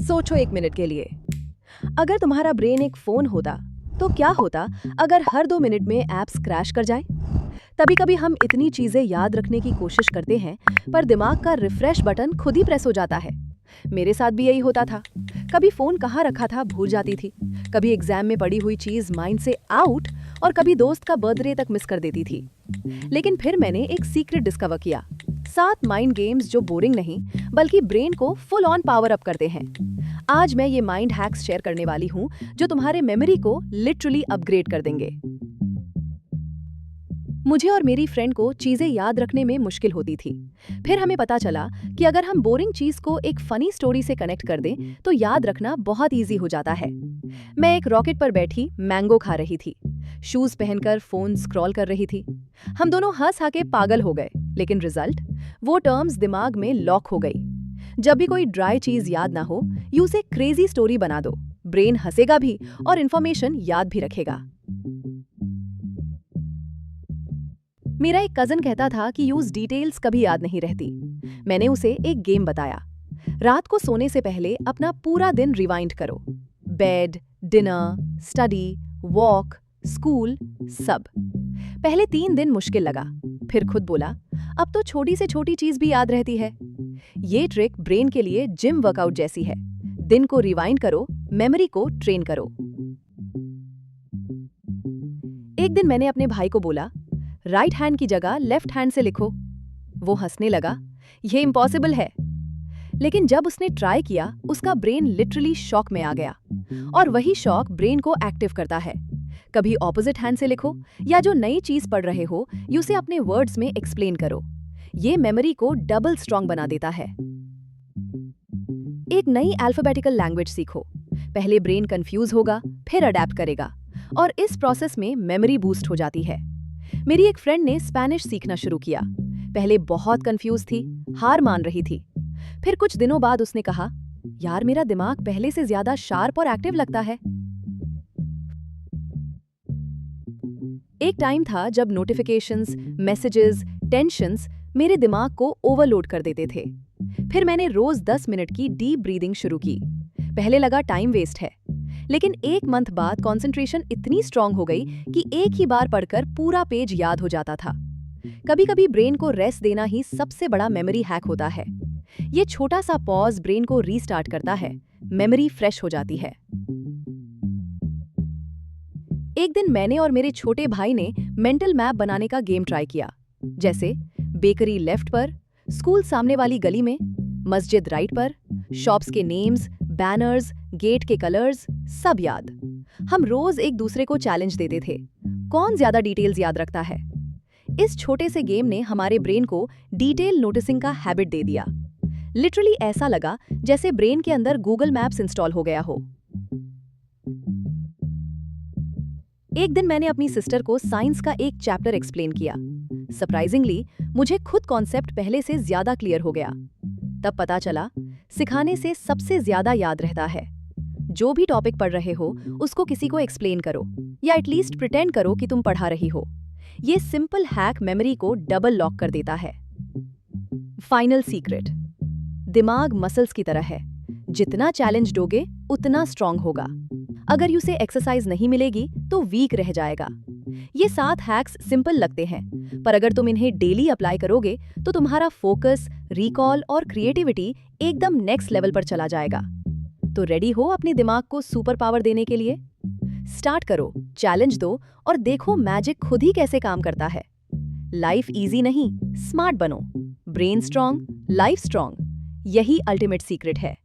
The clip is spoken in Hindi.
सोचो एक मिनट के लिए, अगर तुम्हारा ब्रेन एक फोन होता तो क्या होता अगर हर 2 मिनट में ऐप्स क्रैश कर जाए। तभी कभी हम इतनी चीजें याद रखने की कोशिश करते हैं पर दिमाग का रिफ्रेश बटन खुद ही प्रेस हो जाता है। मेरे साथ भी यही होता था। कभी फोन कहाँ रखा था भूल जाती थी, कभी एग्जाम में पड़ी हुई चीज माइंड से आउट और कभी दोस्त का बर्थडे तक मिस कर देती थी। लेकिन फिर मैंने एक सीक्रेट डिस्कवर किया, 7 माइंड गेम्स जो बोरिंग नहीं बल्कि ब्रेन को फुल ऑन पावर अप करते हैं। आज मैं ये माइंड हैक्स शेयर करने वाली हूँ जो तुम्हारे मेमोरी को लिटरली अपग्रेड कर देंगे। मुझे और मेरी फ्रेंड को चीजें याद रखने में मुश्किल होती थी। फिर हमें पता चला कि अगर हम बोरिंग चीज को एक फनी स्टोरी से कनेक्ट कर दें तो याद रखना बहुत इजी हो जाता है। मैं एक रॉकेट पर बैठी मैंगो खा रही थी, शूज पहनकर फोन स्क्रॉल कर रही थी। हम दोनों हंस के पागल हो गए, लेकिन रिजल्ट, वो टर्म्स दिमाग में लॉक हो गई। जब भी कोई ड्राई चीज याद ना हो, यू उसे क्रेजी स्टोरी बना दो, ब्रेन हंसेगा भी और इन्फॉर्मेशन याद भी रखेगा। मेरा एक कजन कहता था कि यूज डिटेल्स कभी याद नहीं रहती। मैंने उसे एक गेम बताया। रात को सोने से पहले अपना पूरा दिन रिवाइंड करो, bed, dinner, study, walk, school, सब। पहले 3 दिन मुश्किल लगा, फिर खुद बोला अब तो छोटी से छोटी चीज भी याद रहती है। ये ट्रिक ब्रेन के लिए जिम वर्कआउट जैसी है। दिन को रिवाइंड करो, मेमोरी को ट्रेन करो। एक दिन मैंने अपने भाई को बोला राइट हैंड की जगह लेफ्ट हैंड से लिखो। वो हंसने लगा, ये इम्पॉसिबल है। लेकिन जब उसने ट्राई किया उसका ब्रेन लिटरली शॉक में आ गया। और वही शॉक ब्रेन को एक्टिव करता है। कभी ऑपोजिट हैंड से लिखो या जो नई चीज पढ़ रहे हो उसे अपने वर्ड्स में एक्सप्लेन करो। ये मेमोरी को डबल स्ट्रॉन्ग बना देता है। एक नई अल्फाबेटिकल लैंग्वेज सीखो। पहले ब्रेन कंफ्यूज होगा, फिर अडेप्ट करेगा और इस प्रोसेस में मेमोरी बूस्ट हो जाती है। मेरी एक फ्रेंड ने स्पेनिश सीखना शुरू किया। पहले बहुत कंफ्यूज थी, हार मान रही थी। फिर कुछ दिनों बाद उसने कहा यार मेरा दिमाग पहले से ज्यादा शार्प और एक्टिव लगता है। एक टाइम था जब नोटिफिकेशंस, मैसेजेस, टेंशन्स मेरे दिमाग को ओवरलोड कर देते थे। फिर मैंने रोज 10 मिनट की डीप ब्रीदिंग शुरू की। पहले लगा टाइम वेस्ट है, लेकिन 1 मंथ बाद कंसंट्रेशन इतनी स्ट्रांग हो गई कि एक ही बार पढ़कर पूरा पेज याद हो जाता था। कभी-कभी ब्रेन को रेस्ट देना ही सबसे बड़ा मेमोरी हैक होता है। ये छोटा सा पॉज ब्रेन को रीस्टार्ट करता है, मेमोरी फ्रेश हो जाती है। एक दिन मैंने और मेरे छोटे भाई ने मेंटल मैप बनाने का गेम ट्राई किया। जैसे बेकरी लेफ्ट पर, स्कूल सामने वाली गली में, मस्जिद राइट पर, शॉप्स के नेम्स, बैनर्स, गेट के कलर्स, सब याद। हम रोज एक दूसरे को चैलेंज देते थे, कौन ज्यादा डिटेल्स याद रखता है। इस छोटे से गेम ने हमारे ब्रेन को डिटेल नोटिसिंग का हैबिट दे दिया। लिटरली ऐसा लगा जैसे ब्रेन के अंदर गूगल मैप्स इंस्टॉल हो गया हो। एक दिन मैंने अपनी सिस्टर को साइंस का एक चैप्टर एक्सप्लेन किया। सरप्राइजिंगली मुझे खुद कॉन्सेप्ट पहले से ज्यादा क्लियर हो गया। तब पता चला सिखाने से सबसे ज्यादा याद रहता है। जो भी टॉपिक पढ़ रहे हो उसको किसी को एक्सप्लेन करो या एटलीस्ट प्रिटेंड करो कि तुम पढ़ा रही हो। ये सिंपल हैक मेमोरी को डबल लॉक कर देता है। फाइनल सीक्रेट, दिमाग मसल्स की तरह है, जितना चैलेंज दोगे उतना स्ट्रांग होगा। अगर उसे एक्सरसाइज नहीं मिलेगी तो वीक रह जाएगा। ये 7 हैक्स सिंपल लगते हैं, पर अगर तुम इन्हें डेली अप्लाई करोगे तो तुम्हारा फोकस, रिकॉल और क्रिएटिविटी एकदम नेक्स्ट लेवल पर चला जाएगा। तो रेडी हो अपने दिमाग को सुपर पावर देने के लिए? स्टार्ट करो, चैलेंज दो और देखो मैजिक खुद ही कैसे काम करता है। लाइफ इजी नहीं, स्मार्ट बनो। ब्रेन स्ट्रांग, लाइफ स्ट्रांग, यही अल्टीमेट सीक्रेट है।